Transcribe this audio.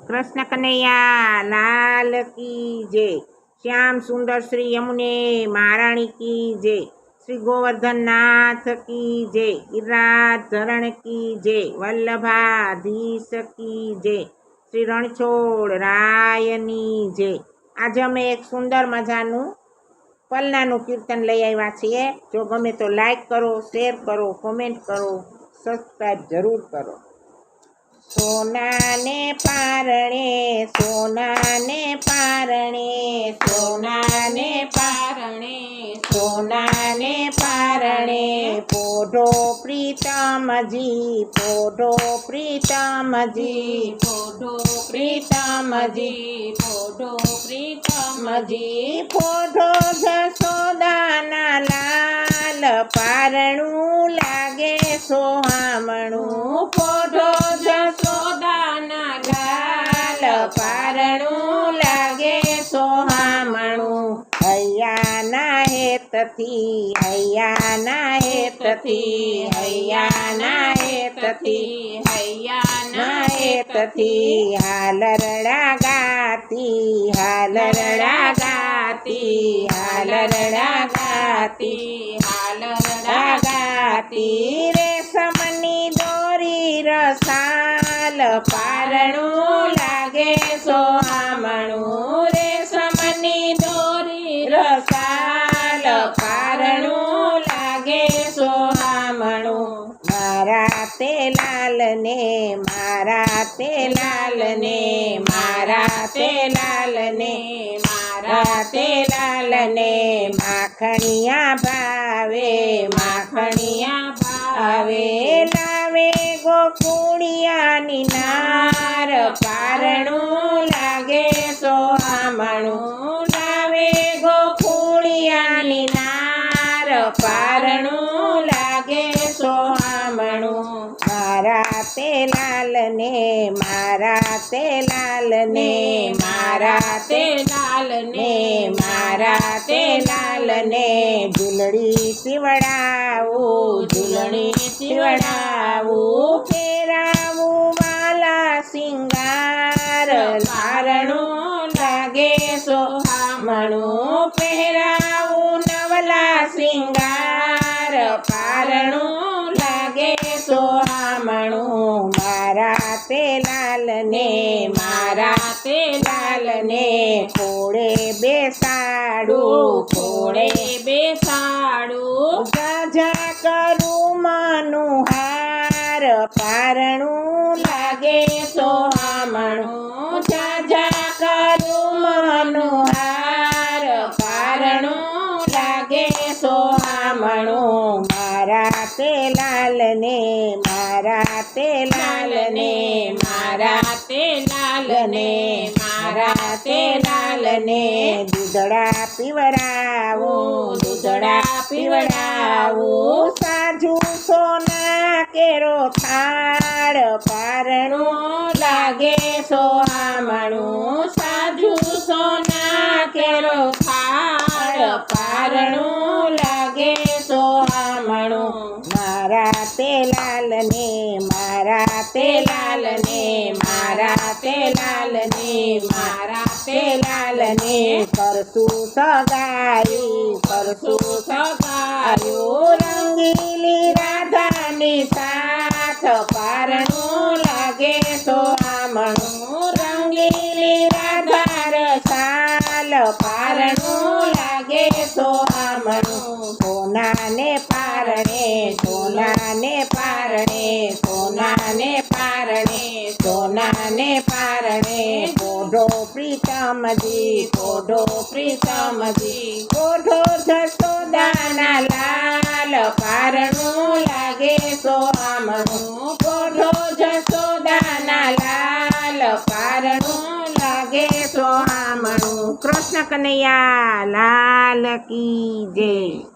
कृष्ण कन्हैया लाल की जय। श्याम सुंदर श्री यमुने महारानी की जय। श्री गोवर्धन नाथ की जय। गिरिराज धरण की जय। वल्लभाधीश की जय। श्री રણછોડ રાયની જય। આજે અમે એક સુંદર મજાનું પલનાનું કીર્તન લઈ આવ્યા છીએ। જો ગમે તો લાઈક કરો, શેર કરો, કોમેન્ટ કરો, સબસ્ક્રાઈબ જરૂર કરો। સોનાને પારણે, સોનાને પારણે, સોનાને પારણે, સોનાને પારણે, પોઢો પ્રીતમજી, પોઢો પ્રીતમજી, પોઢો પ્રીતમજી, પોઢો પ્રીતમજી, પોઢો જશોદાના લાલ, પારણું લાગે સોહામણું, પોઢો જશોદાના લાલ, પારણું લાગે સોહામણું। હૈયાના હેતથી, હૈયાના હેતથી, હૈયાના હેતથી, હૈયાના હેતથી, હાલરડા ગાતી, હાલરડા ગાતી, હાલરડા ગાતી, હાલરડા ગાતી, રેશમની દોરી રસાલ, પારણું લાગે સોહામણું, રેશમની દોરી રસાલ, પારણું લાગે સોહામણું। મારા તે લાલને, મારા તે લાલને, મારા તે લાલને, મારા તે લાલને, માખણિયા ભાવે, માખણિયા ભાવે, લાવે ગોકુળિયાની નાર, પારણું લાગે સોહામણું, લાવે ગોકુળિયાની નાર, પારણું લાગે સોહામણું। મારા તે લાલને, મારા તે લાલને, મારા તે લાલને, મારા તે લાલને, ઝૂલડી સીવડાવું, ઝૂલડી સીવડાવું, પહેરાવું વાલા સિંગાર, પારણું લાગે સોહામણું, પહેરાવું નવલા સિંગાર, પારણું લાગે સોહામણું। મારા તે લાલને, મારા તે લાલને, ખોળે બેસાડું, ખોળે બેસાડું, જાજા કરું મનુહાર, પારણું લાગે સોહામણું, જાજા કરું મનુહાર, પારણું લાગે સોહામણું। મારા તે લાલને, મારા તે લાલને, મારા તે લાલને, મારા તે લાલને, દૂધડા પીવડાવું, દૂધડા પીવડાવું, સાજુ સોના કેરો થાળ, પારણું લાગે સોહામણું, સાજુ સોના કેરો થાળ, પારણું લાગે સોહામણું। મારા તે લાલને, મારા તે લાલને, મારા તે લાલને, મારા તે લાલને, કરશું સગાયું, કરશું સગાયું, રંગીલી રાધાની સાથ, પારણું લાગે સોહામણું, રંગીલી રાધા રસાલ, પારણું લાગે સોહામણું। સોનાને પારણે, સોનાને પારણે, સોનાને પારણે, સોનાને પારણે, પોઢો પ્રીતમજી, પોઢો પ્રીતમજી, પોઢો જશોદાના લાલ, પારણું લાગે સોહામણું, પોઢો જશોદાના લાલ, પારણું લાગે સોહામણું। કૃષ્ણ કનૈયા લાલ કી જય।